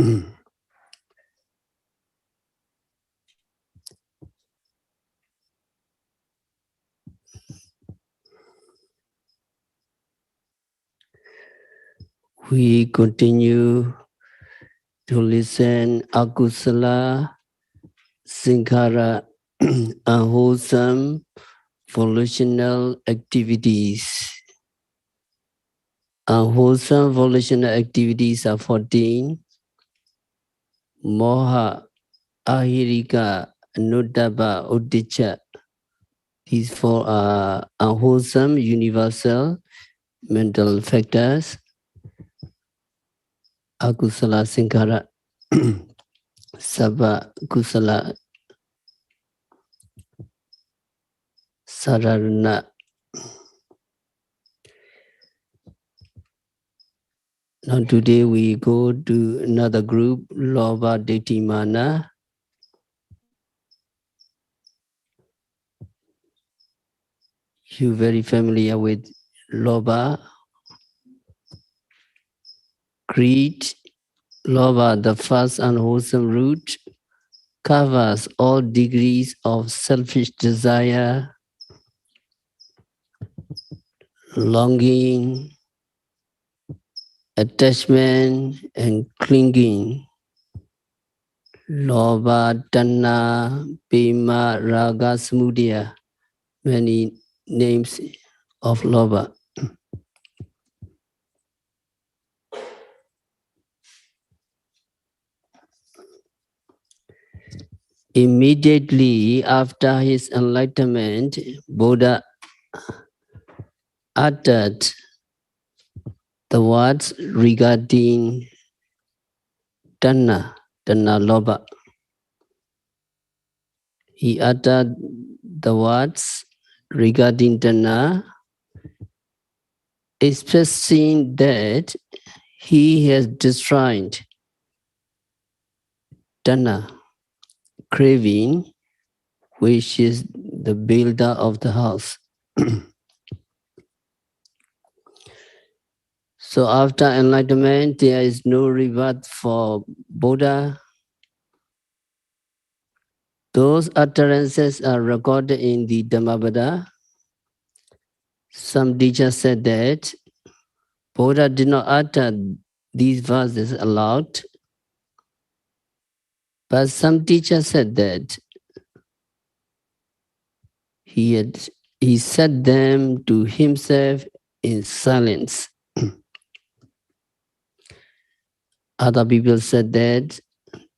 We continue to listen akusala, saṅkhāra, unwholesome, volitional activities. Unwholesome volitional activities are 14. Moha, ahirika, anuttapa, uddhacca. These four are unwholesome, universal mental factors. Akusala saṅkhāra, sabba kusala sararana. Now today we go to another group, Lobha Ditthi Mana. You're very familiar with Lobha, greed. Lobha, the first unwholesome root, covers all degrees of selfish desire, longing, attachment, and clinging. Lobha, Tanna, Pema, Raga, Samudaya, many names of Lobha. Immediately after his enlightenment, Buddha uttered the words regarding Tanna Lobha. He uttered the words regarding Tanna, expressing that he has destroyed Tanna, craving, which is the builder of the house. So after enlightenment, there is no reward for Buddha. Those utterances are recorded in the Dhammapada. Some teachers said that Buddha did not utter these verses aloud, but some teachers said that he said them to himself in silence. Other people said that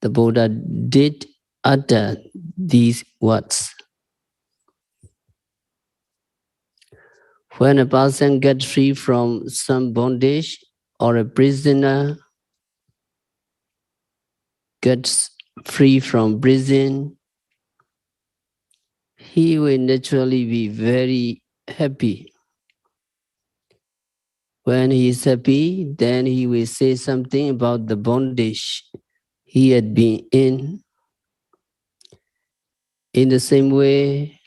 the Buddha did utter these words. When a person gets free from some bondage, or a prisoner gets free from prison, he will naturally be very happy. When he is happy, then he will say something about the bondage he had been in. In the same way,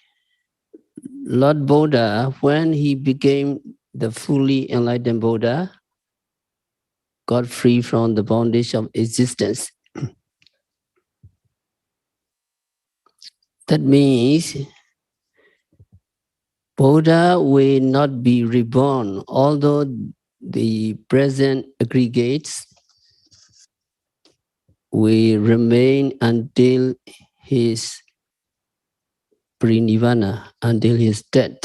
Lord Buddha, when he became the fully enlightened Buddha, got free from the bondage of existence. That means Buddha will not be reborn, although the present aggregates will remain until his parinirvana, until his death.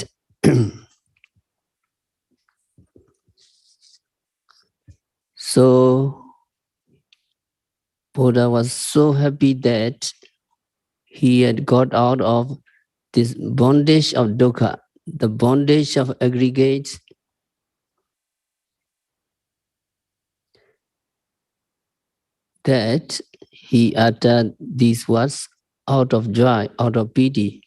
So Buddha was so happy that he had got out of this bondage of dukkha, the bondage of aggregates, that he uttered these words out of joy, out of pity.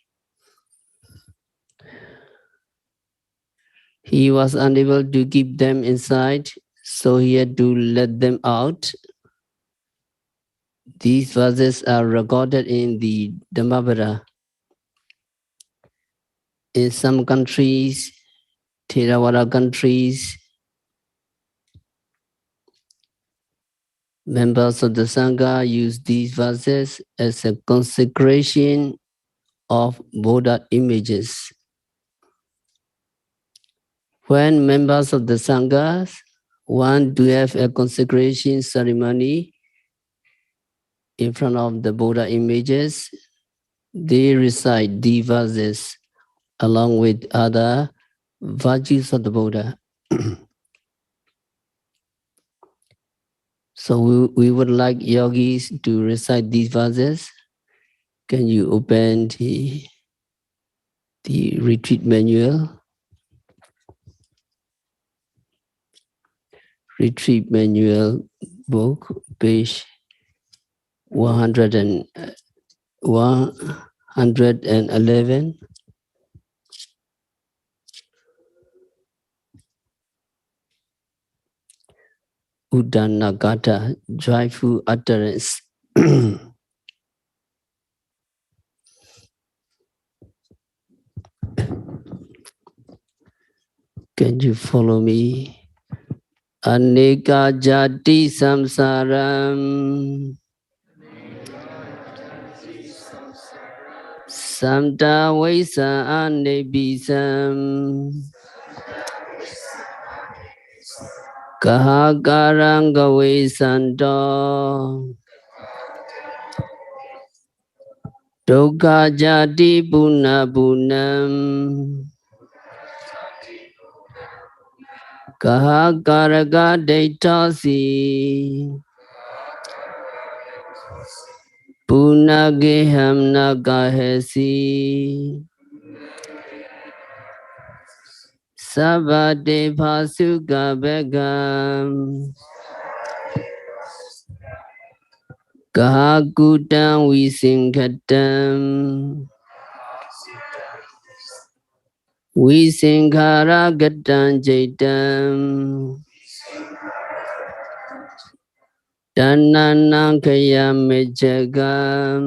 He was unable to keep them inside, so he had to let them out. These verses are recorded in the Dhammapada. In some countries, Theravada countries, Members of the Sangha use these verses as a consecration of Buddha images. When members of the Sangha want to have a consecration ceremony in front of the Buddha images, they recite these verses along with other virtues of the Buddha. So we would like yogis to recite these verses. Can you open the retreat manual? Retreat manual book, page 111. Uddanagata, joyful utterance. Can you follow me? Aneka jati samsaram samta vaisa anebisam kahakaranga vaisanto dukkha jati puna punam kahakaraka daitasi punageham nagahesi sabate bhasuka begam kahakutam visinkatam Saṅkhārakkhandha jaitam Dhananam kayamejagam.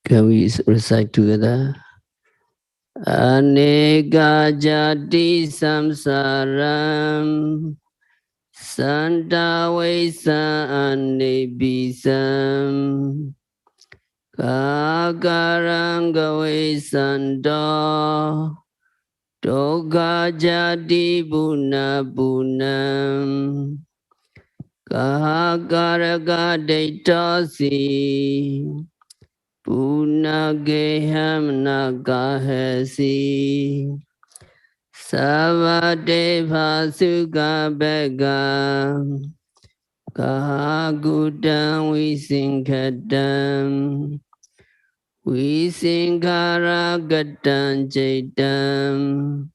Can we recite together? Aneka jati samsaram Santa vaisa anebisam Kakaranga vaisanto Dukkha jati puna punam Kahakaraka daitasi punageham nagahesi savate bhasuka begam kahakutam visinkatam Saṅkhārakkhandha jaitam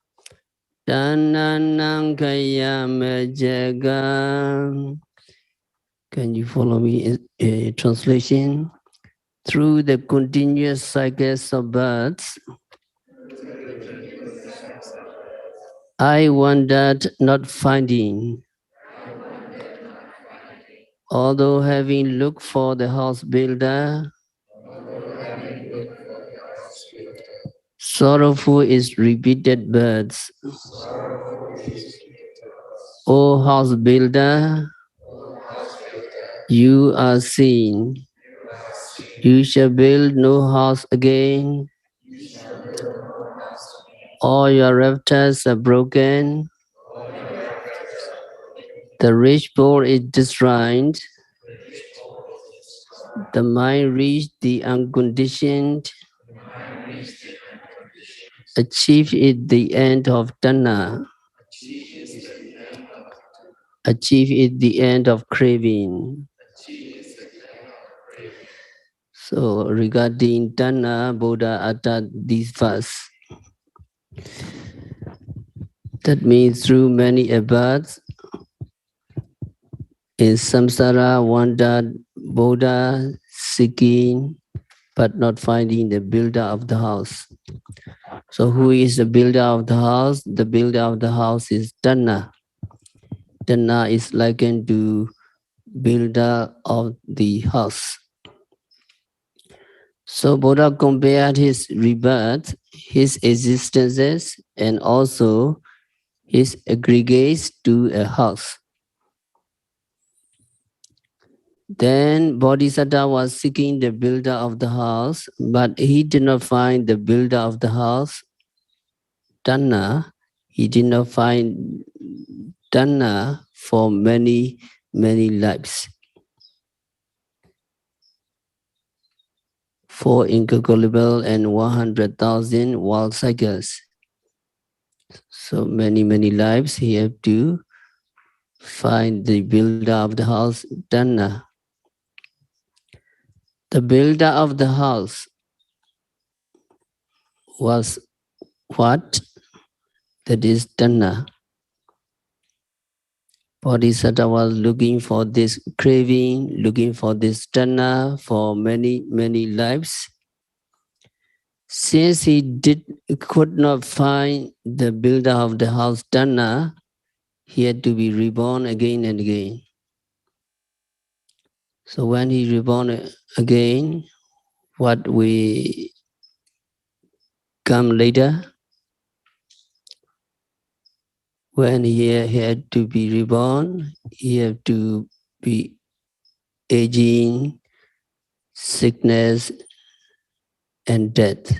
Dhananam kayamejagam. Can you follow me in a translation? Through the continuous cycles of births, I wandered not finding. Although having looked for the house builder, sorrowful is repeated births. O house builder, you are seen. You shall build no house again. All your rafters are broken. The rich poor is destroyed. The mind reached the unconditioned. Achieve it the end of Tanha. Achieve it the end of craving. So regarding Tanha, Buddha uttered this verse. That means through many births, in samsara wandered Buddha seeking but not finding the builder of the house. So who is the builder of the house? The builder of the house is Tanha. Tanha is likened to builder of the house. So Buddha compared his rebirth, his existences, and also his aggregates to a house. Then Bodhisattva was seeking the builder of the house, but he did not find the builder of the house, Tanna. He did not find Tanna for many, many lives. 4 incalculable and 100,000 world cycles. So many, many lives he had to find the builder of the house, Tanna. The builder of the house was what? That is Tanna. Bodhisattva was looking for this craving, looking for this Tanna for many, many lives. Since he could not find the builder of the house, Tanna, he had to be reborn again and again. So when he reborn again, what we come later, when he had to be reborn, he had to be aging, sickness, and death.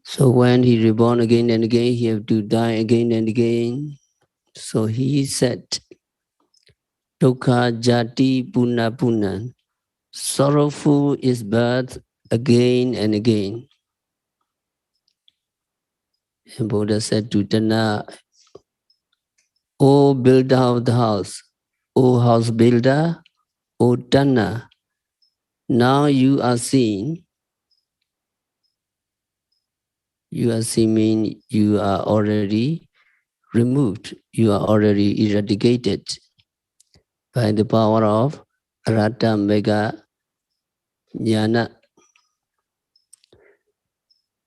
So when he reborn again and again, he have to die again and again. So he said, Dukkha jati puna punan. Sorrowful is birth again and again. And Buddha said to Tanna, O builder of the house, O house builder, O Tanna, now you are seeing mean you are already removed, you are already eradicated by the power of Arata Mega Jnana.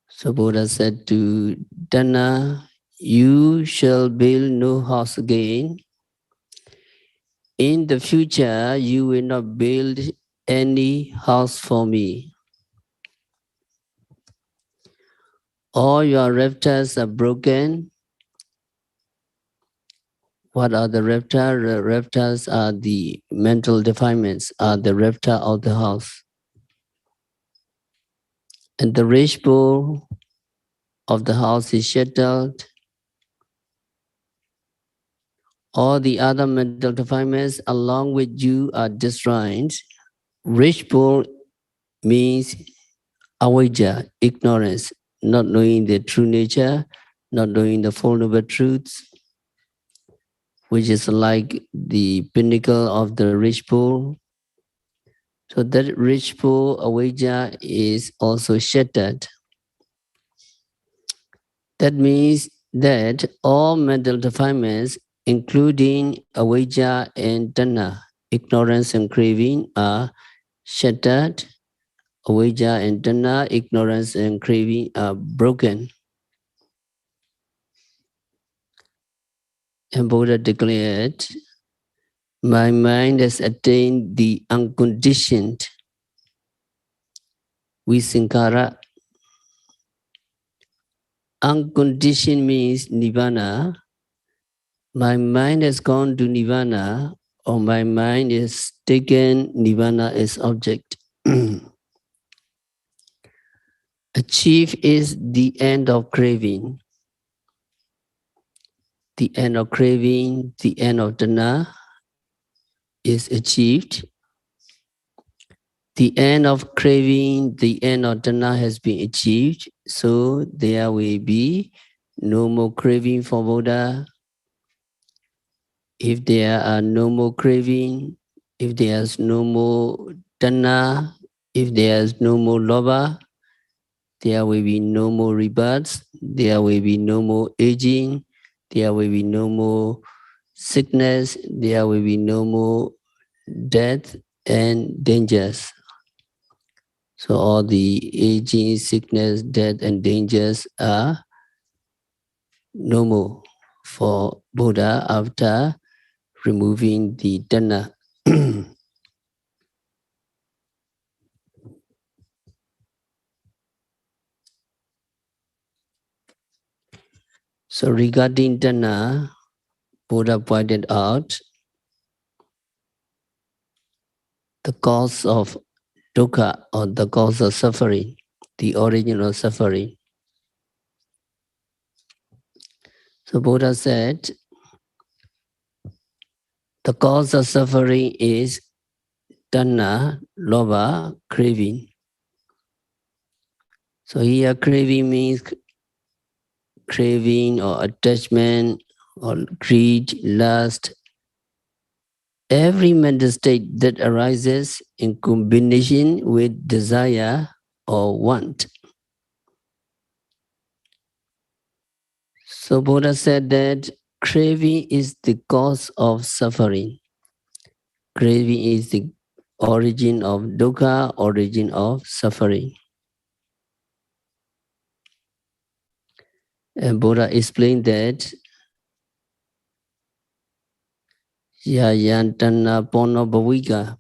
So Buddha said to Tanna, you shall build no house again. In the future, you will not build any house for me. All your reptiles are broken. What are the reptiles? The reptiles are the mental defilements, are the reptile of the house. And the rich pool of the house is shattered. All the other mental defilements along with you are destroyed. Rich pool means avijja, ignorance, not knowing the true nature, not knowing the Four Noble Truths, which is like the pinnacle of the rich pool. So that rich pool, avijja, is also shattered. That means that all mental defilements, including avijja and tanha, ignorance and craving, are shattered. Avijja and tanha, ignorance and craving, are broken. And Buddha declared, my mind has attained the unconditioned visankhara. Unconditioned means nirvana. My mind has gone to nirvana, or my mind has taken nirvana as object. Achieve is the end of craving. The end of craving, the end of tanha is achieved. The end of craving, the end of tanha has been achieved. So there will be no more craving for Buddha. If there are no more craving, if there's no more tanha, if there's no more lobha, there will be no more rebirths, there will be no more aging, there will be no more sickness, there will be no more death and dangers. So all the aging, sickness, death and dangers are no more for Buddha after removing the tanha. So regarding Tanha, Buddha pointed out the cause of dukkha, or the cause of suffering, the origin of suffering. So Buddha said, the cause of suffering is tanha, lobha, craving. So here craving means craving or attachment or greed, lust, every mental state that arises in combination with desire or want. So Buddha said that craving is the cause of suffering. Craving is the origin of dukkha, origin of suffering. And Buddha explained that Yayantana Pono Bhavika,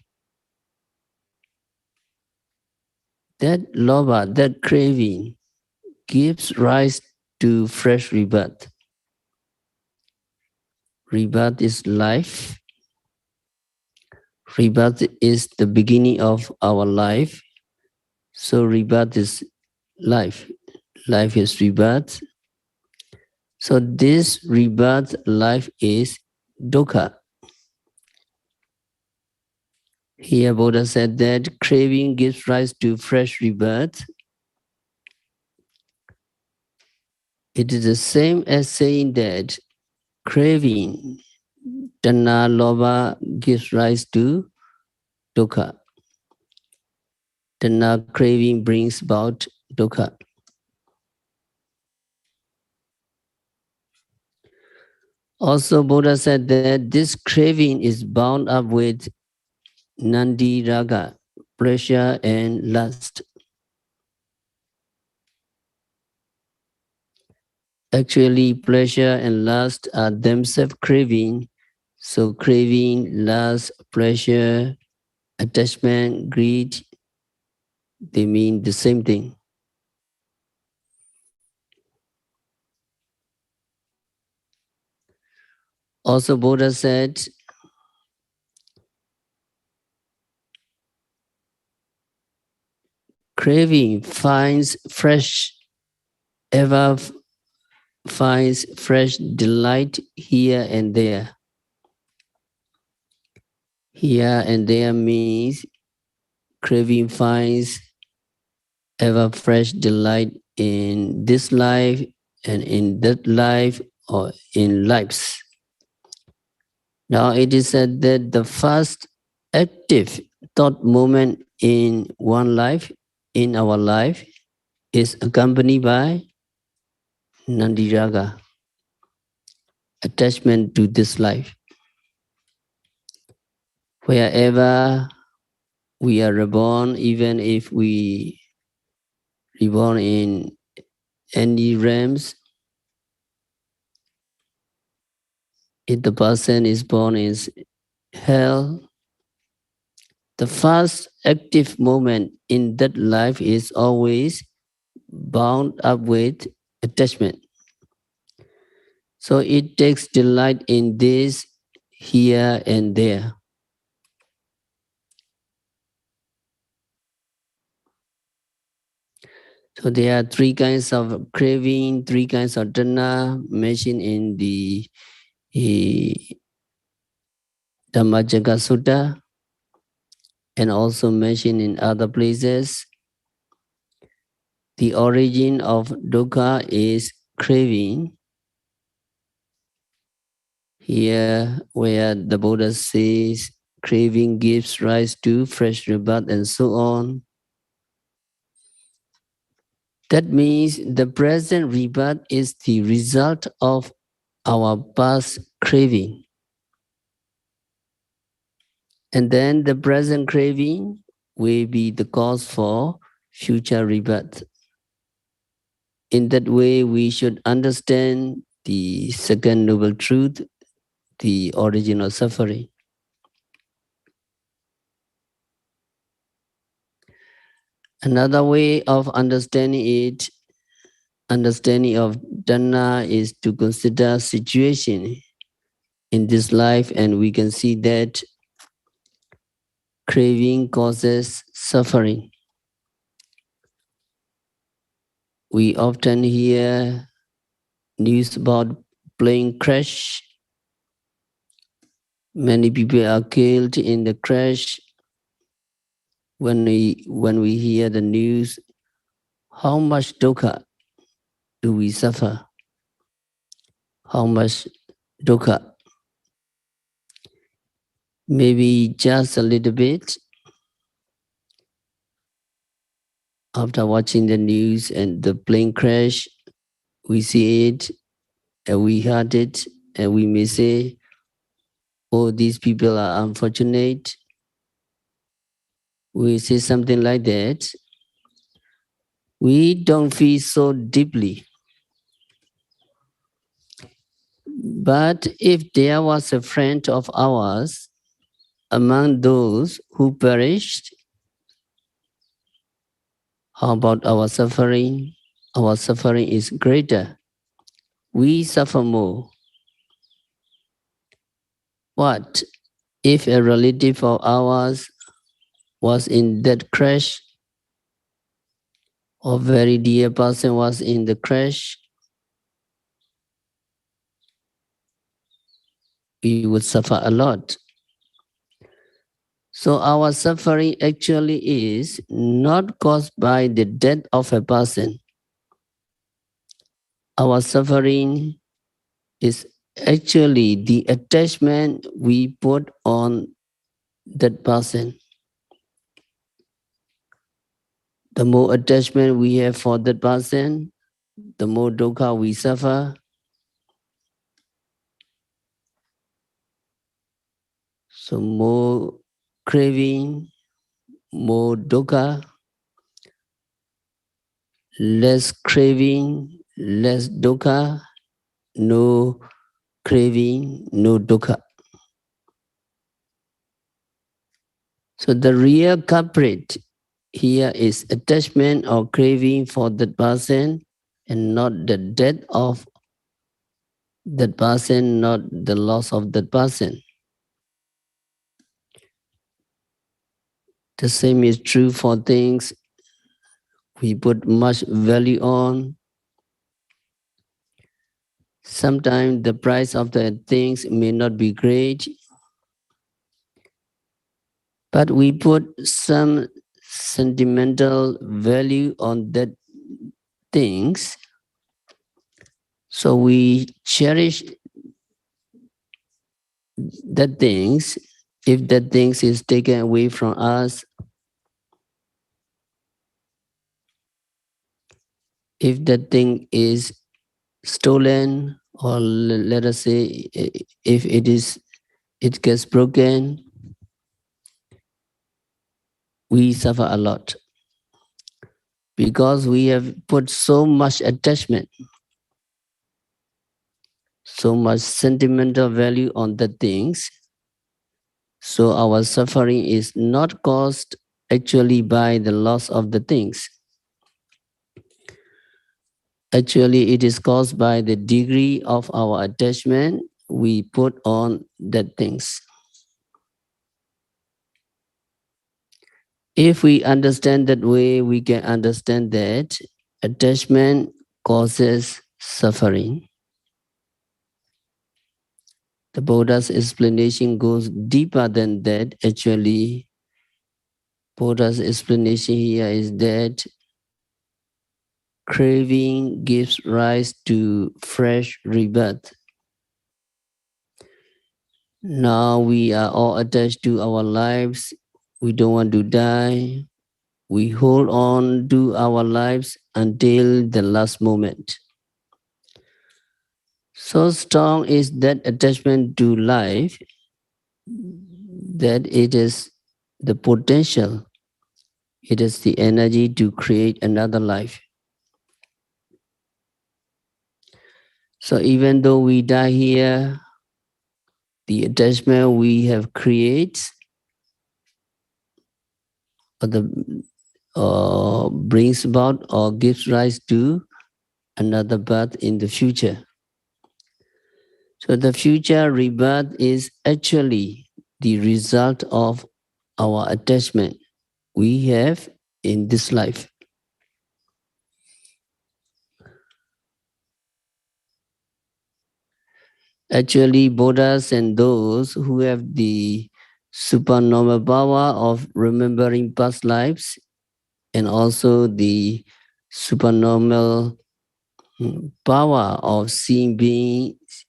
that lobha, that craving, gives rise to fresh rebirth. Rebirth is life. Rebirth is the beginning of our life. So rebirth is life. Life is rebirth. So this rebirth life is dukkha. Here Buddha said that craving gives rise to fresh rebirth. It is the same as saying that craving, tanha, lobha, gives rise to dukkha. Tanha, craving brings about dukkha. Also, Buddha said that this craving is bound up with nandi raga, pleasure and lust. Actually, pleasure and lust are themselves craving. So craving, lust, pleasure, attachment, greed, they mean the same thing. Also, Buddha said, craving ever finds fresh delight here and there. Here and there means craving finds ever fresh delight in this life and in that life or in lives. Now it is said that the first active thought moment in one life, in our life, is accompanied by Nandiraga, attachment to this life. Wherever we are reborn, even if we reborn in any realms, if the person is born in hell, the first active moment in that life is always bound up with attachment. So it takes delight in this here and there. So there are three kinds of craving, three kinds of tanha mentioned in the Dhammacakka Sutta and also mentioned in other places. The origin of dukkha is craving. Here, where the Buddha says craving gives rise to fresh rebirth and so on. That means the present rebirth is the result of our past craving. And then the present craving will be the cause for future rebirth. In that way, we should understand the second noble truth, the origin of suffering. Another way of understanding it, understanding of dana is to consider situation in this life, and we can see that craving causes suffering. We often hear news about plane crash. Many people are killed in the crash. When we hear the news, how much dukkha do we suffer? How much dukkha? Maybe just a little bit. After watching the news and the plane crash, we see it and we heard it, and we may say, oh, these people are unfortunate. We say something like that. We don't feel so deeply. But if there was a friend of ours among those who perished, how about our suffering? Our suffering is greater. We suffer more. What if a relative of ours was in that crash, or very dear person was in the crash? We would suffer a lot. So our suffering actually is not caused by the death of a person. Our suffering is actually the attachment we put on that person. The more attachment we have for that person, the more dukkha we suffer. So more craving, more dukkha, less craving, less dukkha, no craving, no dukkha. So the real culprit here is attachment or craving for that person, and not the death of that person, not the loss of that person. The same is true for things we put much value on. Sometimes the price of the things may not be great, but we put some sentimental value on that things. So we cherish that things. If that things is taken away from us, if that thing is stolen, or let us say if it gets broken, we suffer a lot, because we have put so much attachment, so much sentimental value on the things. So our suffering is not caused actually by the loss of the things. Actually, it is caused by the degree of our attachment we put on that things. If we understand that way, we can understand that attachment causes suffering. The Buddha's explanation goes deeper than that. Actually, Buddha's explanation here is that craving gives rise to fresh rebirth. Now we are all attached to our lives. We don't want to die. We hold on to our lives until the last moment. So strong is that attachment to life that it is the potential, it is the energy to create another life. So even though we die here, the attachment we have created or brings about or gives rise to another birth in the future. So the future rebirth is actually the result of our attachment we have in this life. Actually, Buddhas and those who have the supernormal power of remembering past lives and also the supernormal power of seeing beings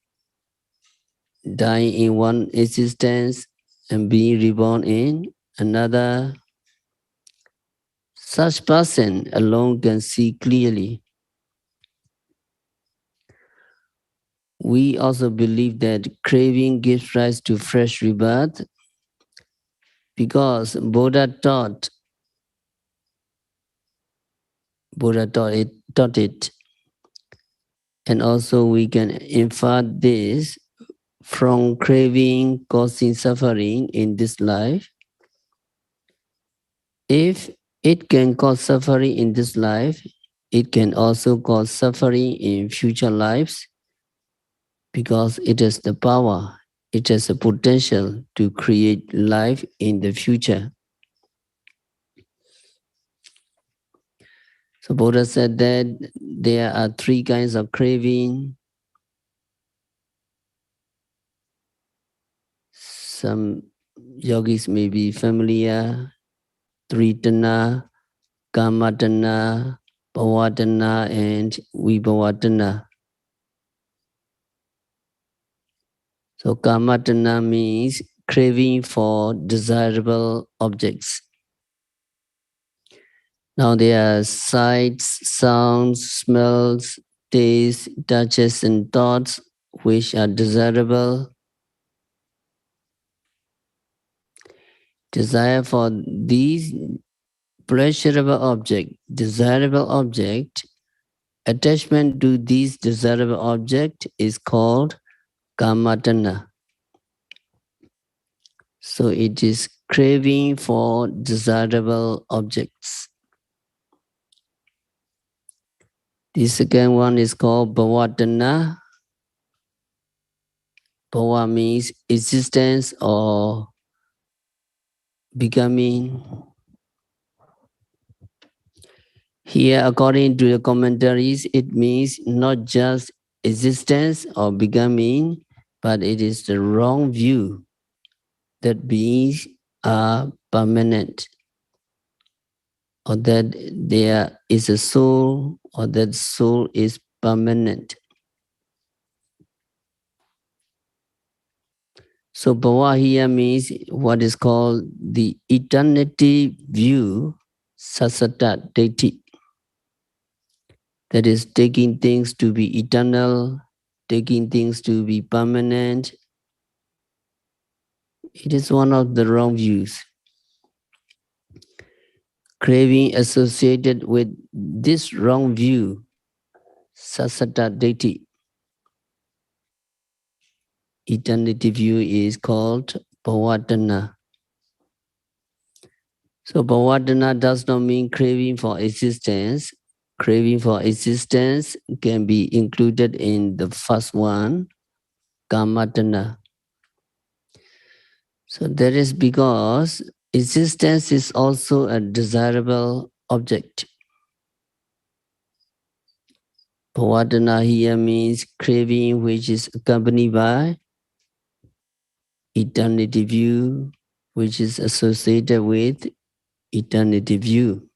dying in one existence and being reborn in another, such person alone can see clearly. We also believe that craving gives rise to fresh rebirth because Buddha taught it. And also we can infer this from craving causing suffering in this life. If it can cause suffering in this life, it can also cause suffering in future lives because it has the power, it has the potential to create life in the future. So Buddha said that there are three kinds of craving. Some yogis may be familiar, Tritana, Kamatana, Bhavatana, and Vibhavatana. So Kamatana means craving for desirable objects. Now there are sights, sounds, smells, tastes, touches, and thoughts which are desirable. Desire for these pleasurable desirable object, attachment to these desirable object is called kamatana. So it is craving for desirable objects. The second one is called bhavatana. Bhava means existence or becoming. Here, according to the commentaries, it means not just existence or becoming, but it is the wrong view that beings are permanent, or that there is a soul, or that soul is permanent. So bhava here means what is called the eternity view, sasata deity. That is taking things to be eternal, taking things to be permanent. It is one of the wrong views. Craving associated with this wrong view, sasata deity, eternity view is called bhavatana. So bhavatana does not mean craving for existence. Craving for existence can be included in the first one, kamatana. So that is because existence is also a desirable object. Bhavatana here means craving which is accompanied by eternity view, which is associated with eternity view.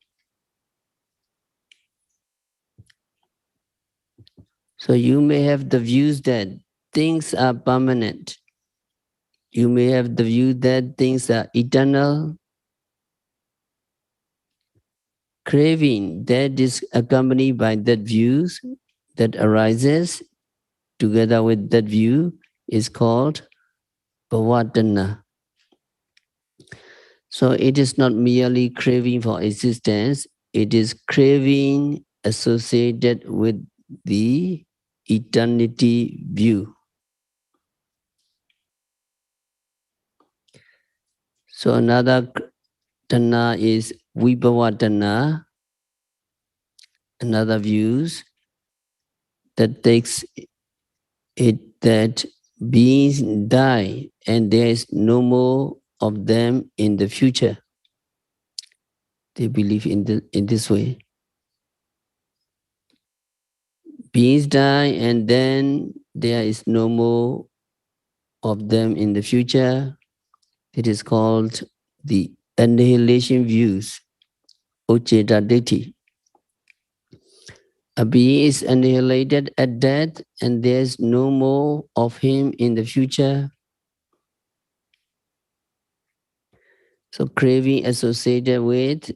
So you may have the views that things are permanent. You may have the view that things are eternal. Craving that is accompanied by that views that arises together with that view is called bhavatana. So it is not merely craving for existence, it is craving associated with the eternity view. So another tana is vibhavatana, another views. that takes it that beings die and there is no more of them in the future. They believe in this way. Beings die and then there is no more of them in the future. It is called the annihilation views, Ucheta Ditti. A being is annihilated at death and there is no more of him in the future. So craving associated with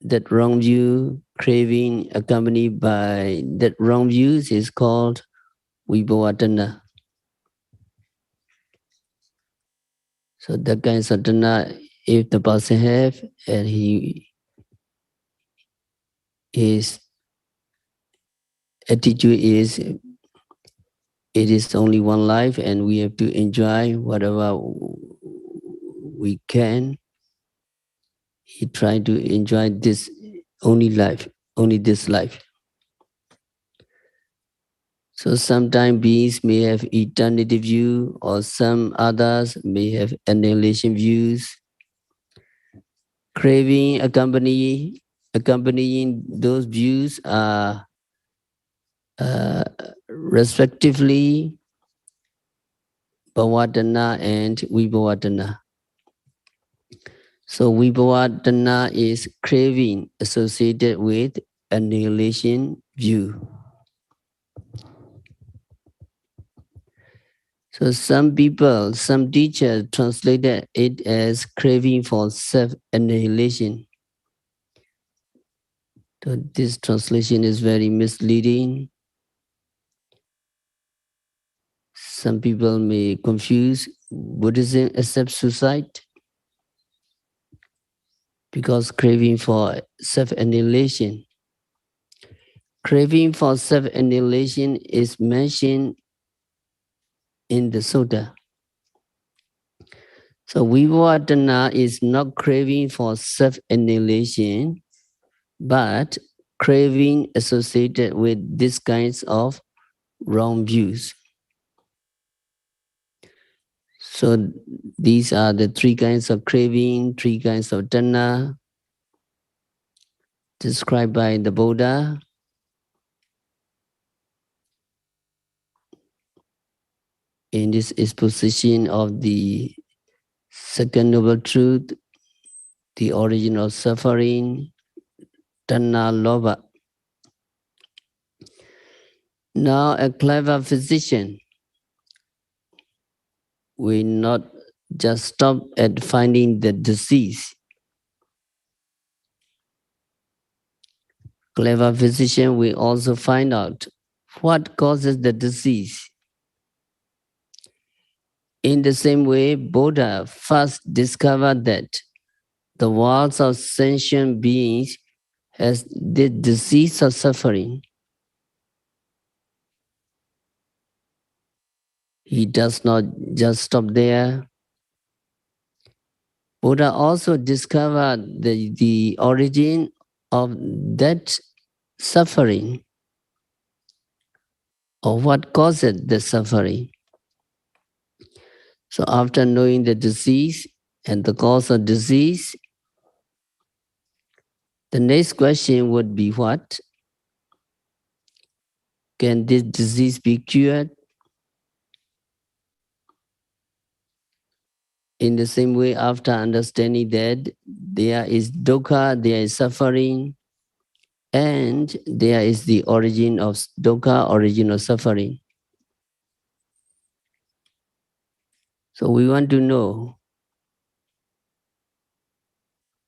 that wrong view, craving accompanied by that wrong views is called vibhavatana. So that kind of sadhana, if the person have and his attitude is, it is only one life and we have to enjoy whatever we can. He tried to enjoy this only life, only this life. So sometimes beings may have eternity view or some others may have annihilation views. Craving accompanying those views are respectively Bhavatana and Vibhavatana. So Vibhavatana is craving associated with annihilation view. So some people, some teachers translated it as craving for self-annihilation. So this translation is very misleading. Some people may confuse Buddhism accepts suicide because craving for self-annihilation. Craving for self-annihilation is mentioned in the Sutta. So Vibhavatana is not craving for self-annihilation, but craving associated with these kinds of wrong views. So these are the three kinds of craving, three kinds of tanha described by the Buddha. In this exposition of the second noble truth, the origin of suffering, tanha lobha. Now a clever physician will not just stop at finding the disease. Clever physician will also find out what causes the disease. In the same way, Buddha first discovered that the worlds of sentient beings has the disease of suffering. He does not just stop there. Buddha also discovered the origin of that suffering, or what causes the suffering. So after knowing the disease and the cause of disease, the next question would be what? Can this disease be cured? In the same way, after understanding that there is dukkha, there is suffering, and there is the origin of dukkha, origin of suffering. So we want to know,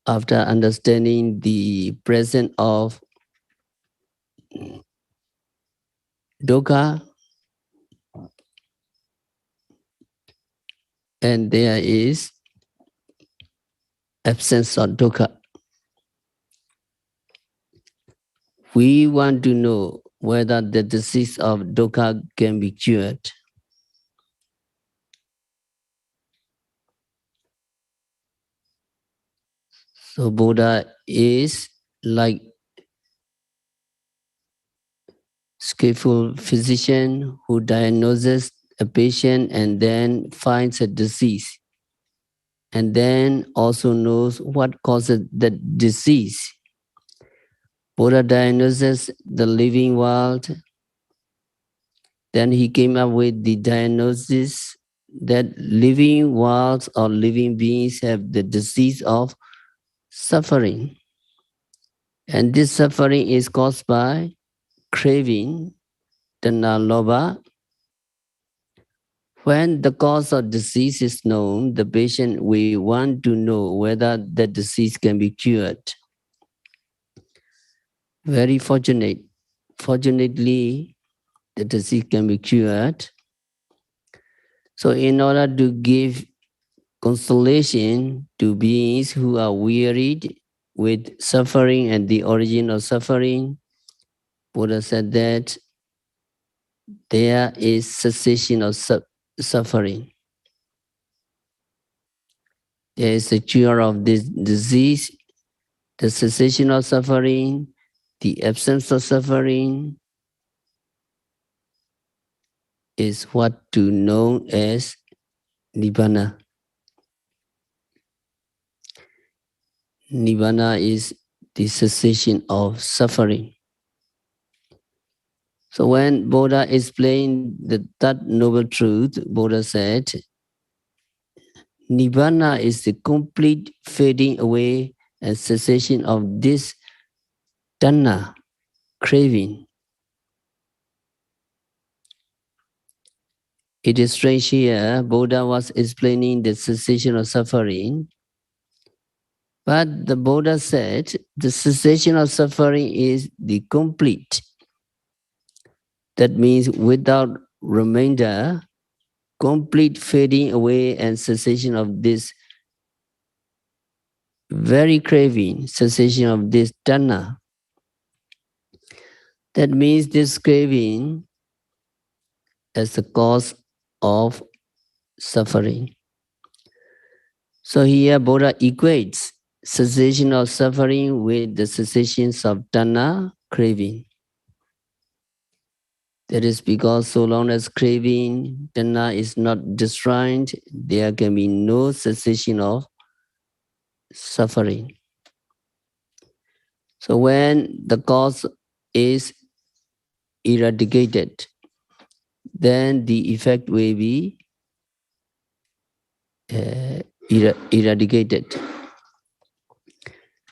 after understanding the presence of dukkha, and there is absence of dukkha. We want to know whether the disease of dukkha can be cured. So Buddha is like skillful physician who diagnoses a patient and then finds a disease, and then also knows what causes the disease. Buddha diagnoses the living world. Then he came up with the diagnosis that living worlds or living beings have the disease of suffering. And this suffering is caused by craving, tanha, lobha. When the cause of disease is known, the patient will want to know whether the disease can be cured. Very fortunately, the disease can be cured. So in order to give consolation to beings who are wearied with suffering and the origin of suffering, Buddha said that there is cessation of suffering. There is a cure of this disease, the cessation of suffering, the absence of suffering is what to know as Nibbana. Nibbana is the cessation of suffering. So when Buddha explained that noble truth, Buddha said, Nibbana is the complete fading away and cessation of this tanha, craving. It is strange here, Buddha was explaining the cessation of suffering, but the Buddha said the cessation of suffering is the complete. That means without remainder, complete fading away and cessation of this very craving, cessation of this tanha. That means this craving as the cause of suffering. So here Buddha equates cessation of suffering with the cessations of tanha, craving. That is because so long as craving, tanha is not destroyed, there can be no cessation of suffering. So when the cause is eradicated, then the effect will be eradicated.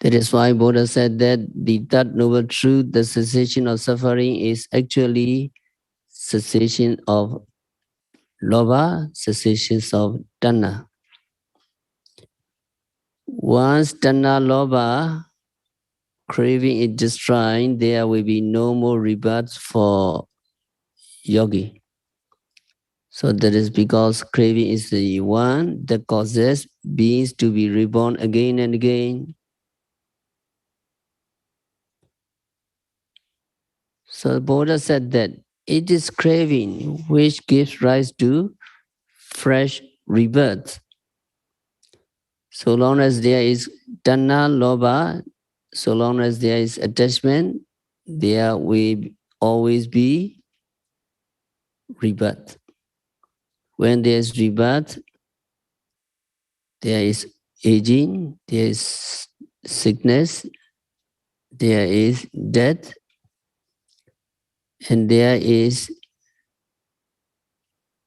That is why Buddha said that the third noble truth, the cessation of suffering, is actually cessation of lobha, cessation of tanha. Once tanha, lobha, craving is destroyed, there will be no more rebirth for yogi. So that is because craving is the one that causes beings to be reborn again and again. So Buddha said that it is craving which gives rise to fresh rebirth. So long as there is tanha, lobha, so long as there is attachment, there will always be rebirth. When there is rebirth, there is aging, there is sickness, there is death, and there is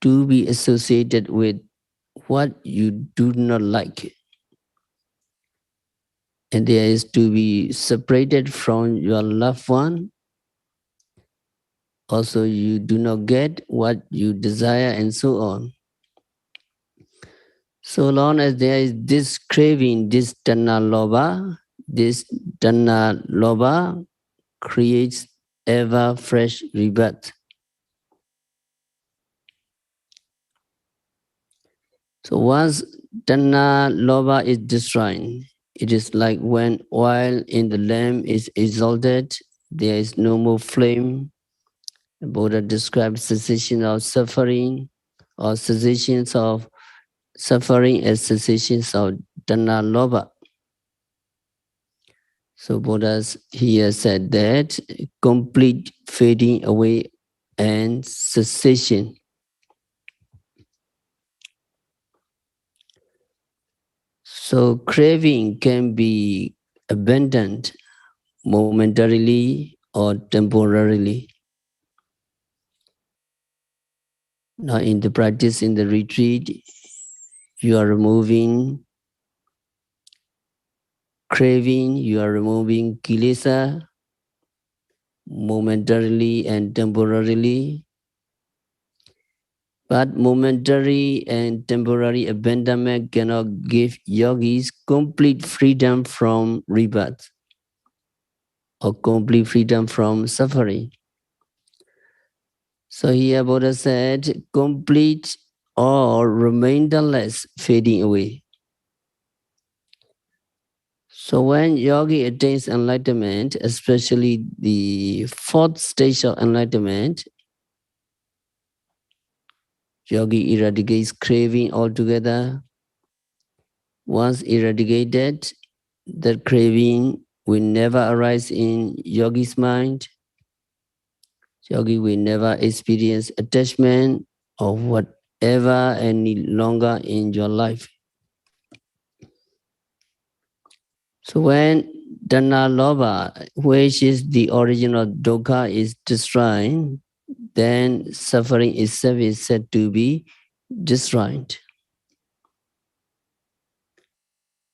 to be associated with what you do not like. And there is to be separated from your loved one. Also, you do not get what you desire, and so on. So long as there is this craving, this tanha lobha creates ever fresh rebirth. So once tanha lobha is destroyed, it is like when oil in the lamp is exalted, there is no more flame. The Buddha describes cessation of suffering or cessations of suffering as cessations of tanha lobha. So Buddha here said that complete fading away and cessation. So craving can be abandoned momentarily or temporarily. Now in the practice in the retreat, you are removing craving, you are removing kilesa momentarily and temporarily. But momentary and temporary abandonment cannot give yogis complete freedom from rebirth or complete freedom from suffering. So here Buddha said, complete or remainderless fading away. So when yogi attains enlightenment, especially the fourth stage of enlightenment, yogi eradicates craving altogether. Once eradicated, that craving will never arise in yogi's mind. Yogi will never experience attachment or whatever any longer in your life. So when Dana Loba, which is the original dukkha, is destroyed, then suffering itself is said to be destroyed.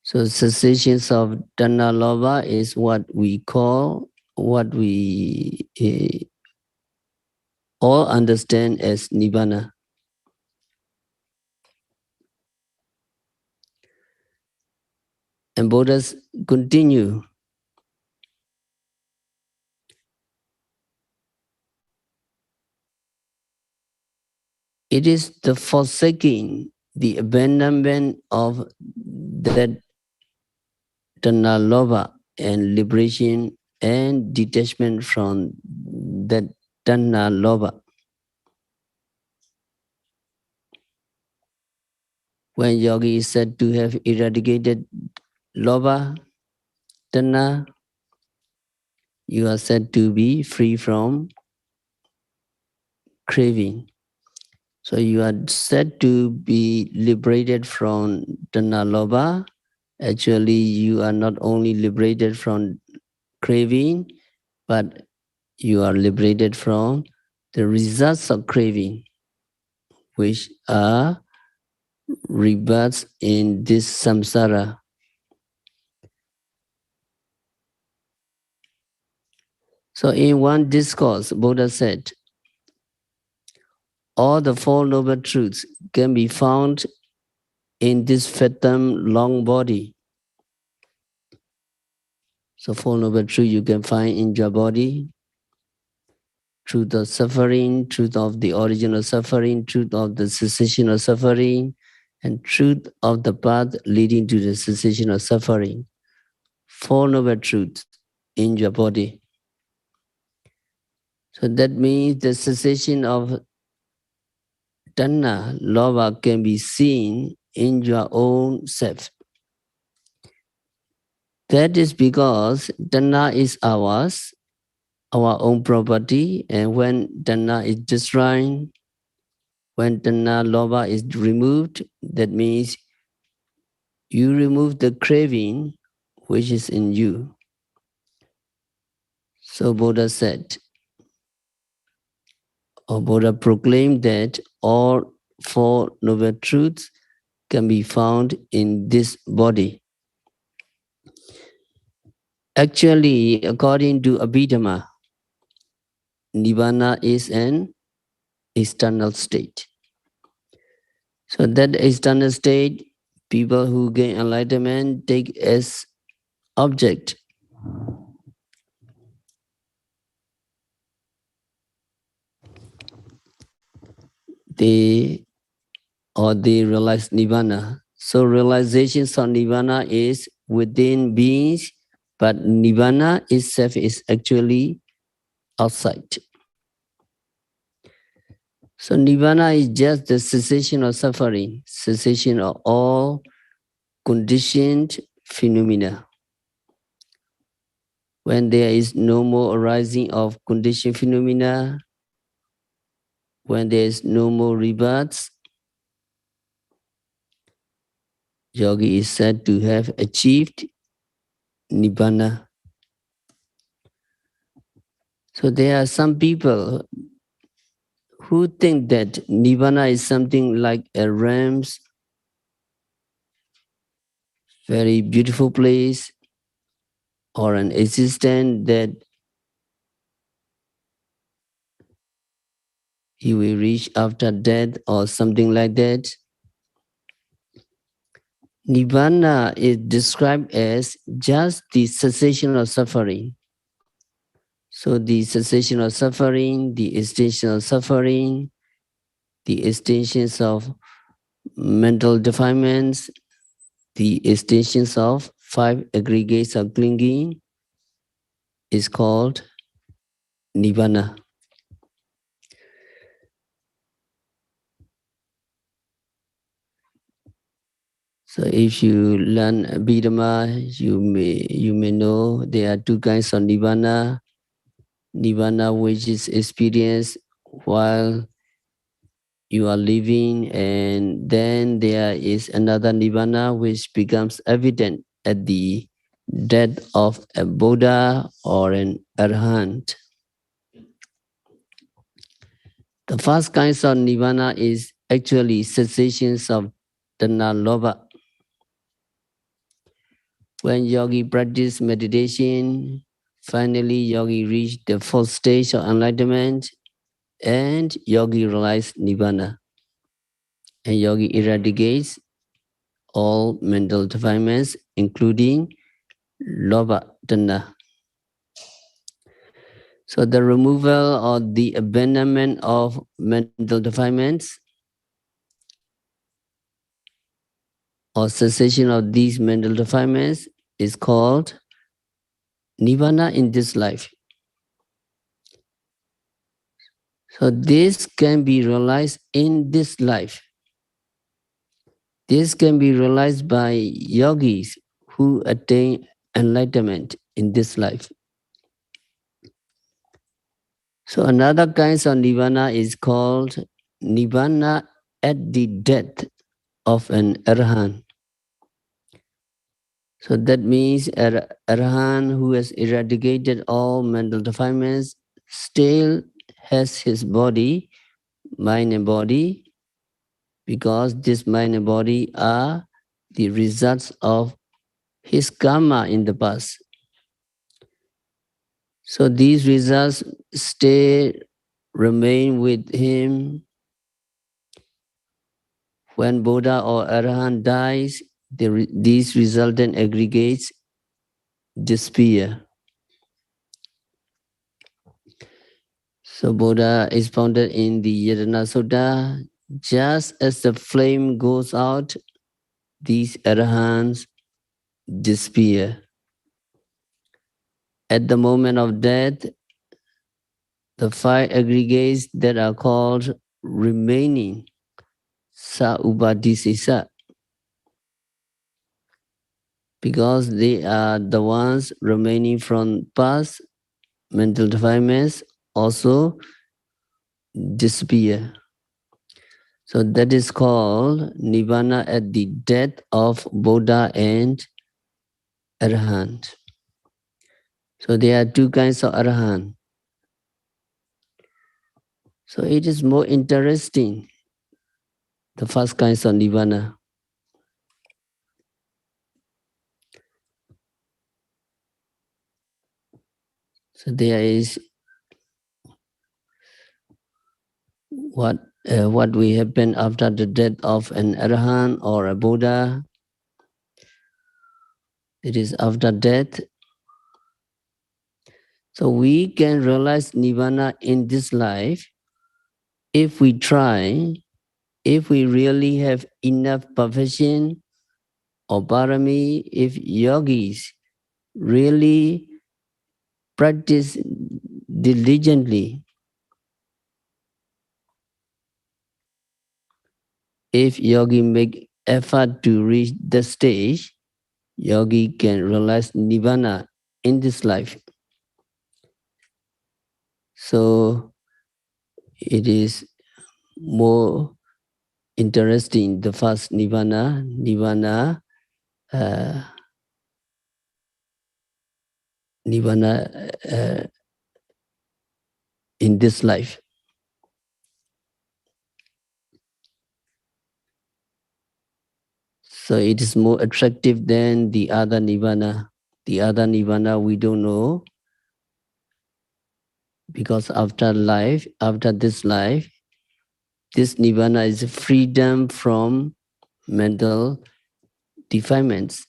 So cessations of Dana Loba is what we call, what we all understand as Nibbana. And Buddhas continue. It is the forsaking, the abandonment of that Dana Loba and liberation and detachment from that Dana Loba. When yogi is said to have eradicated Loba, Dana, you are said to be free from craving. So you are said to be liberated from Dana Loba. Actually, you are not only liberated from craving, but you are liberated from the results of craving, which are rebirths in this samsara. So in one discourse, Buddha said, all the Four Noble Truths can be found in this fathom long body. So Four Noble Truths you can find in your body. Truth of suffering, truth of the original suffering, truth of the cessation of suffering, and truth of the path leading to the cessation of suffering. Four Noble Truths in your body. So that means the cessation of Tanna, Lobha can be seen in your own self. That is because Tanna is ours, our own property, and when Tanna is destroyed, when Tanna Lobha is removed, that means you remove the craving which is in you. So Buddha said, or Buddha proclaimed that all Four Noble Truths can be found in this body. Actually, according to Abhidhamma, Nibbana is an external state. So that external state, people who gain enlightenment take as object. They realize Nibbana. So realizations of Nibbana is within beings, but Nibbana itself is actually outside. So Nibbana is just the cessation of suffering, cessation of all conditioned phenomena. when there is no more arising of conditioned phenomena, when there is no more rebirths, yogi is said to have achieved nibbana. So there are some people who think that nibbana is something like a realm's very beautiful place or an existence that he will reach after death or something like that. Nibbana is described as just the cessation of suffering. So the cessation of suffering, the extinction of suffering, the extinctions of mental defilements, the extinctions of 5 aggregates of clinging is called Nibbana. So if you learn Abhidhamma, you may know there are 2 kinds of Nibbana. Nibbana which is experienced while you are living, and then there is another Nibbana which becomes evident at the death of a Buddha or an Arahant. The first kind of Nibbana is actually cessations of Tanha Lobha. When yogi practice meditation, finally yogi reach the 4th stage of enlightenment and yogi realize Nibbana. And yogi eradicates all mental defilements, including Lobha Tanha. So the removal or the abandonment of mental defilements or cessation of these mental defilements is called Nibbana in this life. So this can be realized in this life. This can be realized by yogis who attain enlightenment in this life. So another kind of Nibbana is called Nibbana at the death of an Arahant. So that means an Arahant who has eradicated all mental defilements still has his body, mind and body, because this mind and body are the results of his karma in the past. So these results remain with him. When Buddha or Arahant dies, these resultant aggregates disappear. So Buddha expounded in the Yadana Sutta, just as the flame goes out, these Arahants disappear. At the moment of death, the 5 aggregates that are called remaining sa upadisisa, because they are the ones remaining from past mental defilements, also disappear. So that is called Nibbana at the death of Buddha and Arahant. So there are 2 kinds of Arahant. So it is more interesting, the first kind of Nibbana. So there is what will happen after the death of an Arahant or a Buddha. It is after death. So we can realize Nibbana in this life if we try, if we really have enough perfection or parami, if yogis really practice diligently, if yogi make effort to reach the stage, yogi can realize Nibbana in this life. So it is more interesting, the first nirvana, uh, uh, in this life. So it is more attractive than the other nirvana. The other nirvana we don't know, because after this life, this nirvana is freedom from mental defilements.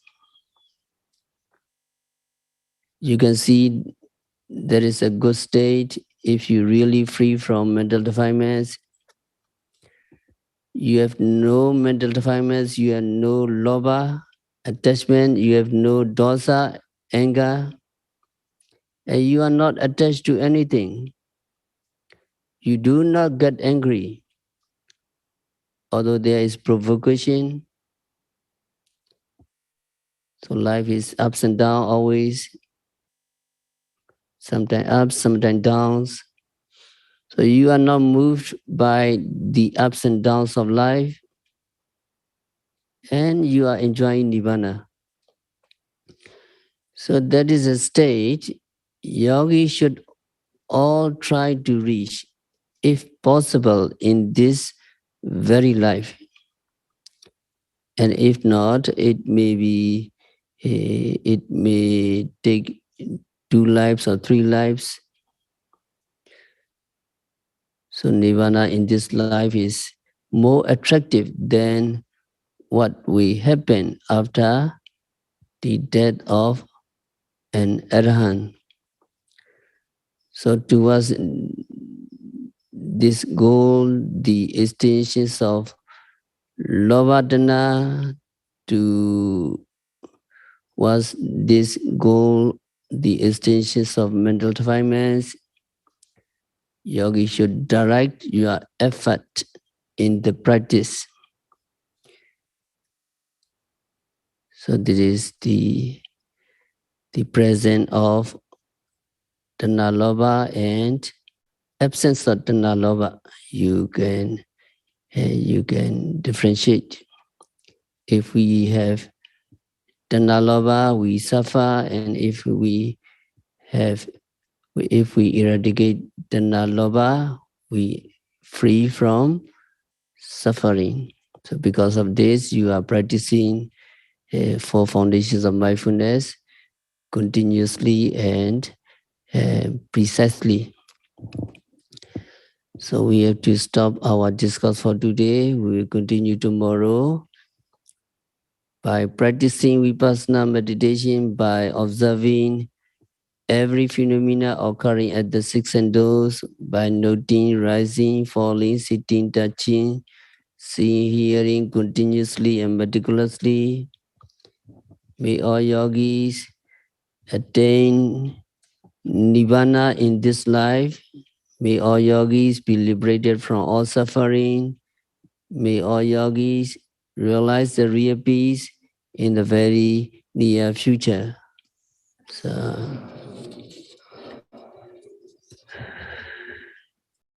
You can see there is a good state if you really free from mental defilements. You have no mental defilements, you have no lobha, attachment, you have no dosa, anger, and you are not attached to anything. You do not get angry, although there is provocation. So life is ups and downs always, sometimes ups, sometimes downs. So you are not moved by the ups and downs of life, and you are enjoying nirvana. So that is a state yogis should all try to reach, if possible, in this very life. And if not, it may take 2 lives or 3 lives. So nirvana in this life is more attractive than what will happen after the death of an arahant. So towards this goal, the extensions of Lovadana was this goal, the extensions of mental defilements. Yogi should direct your effort in the practice. So this is the presence of Tanalobha and absence of Tanalobha. You can differentiate. If we have Tanalobha, we suffer, and if we eradicate Tanalobha, we free from suffering. So because of this, you are practicing 4 foundations of mindfulness continuously and precisely. So we have to stop our discourse for today. We will continue tomorrow by practicing vipassana meditation, by observing every phenomena occurring at the 6 senses, by noting rising, falling, sitting, touching, seeing, hearing continuously and meticulously. May all yogis attain nirvana in this life. May all yogis be liberated from all suffering. May all yogis realize the real peace in the very near future. So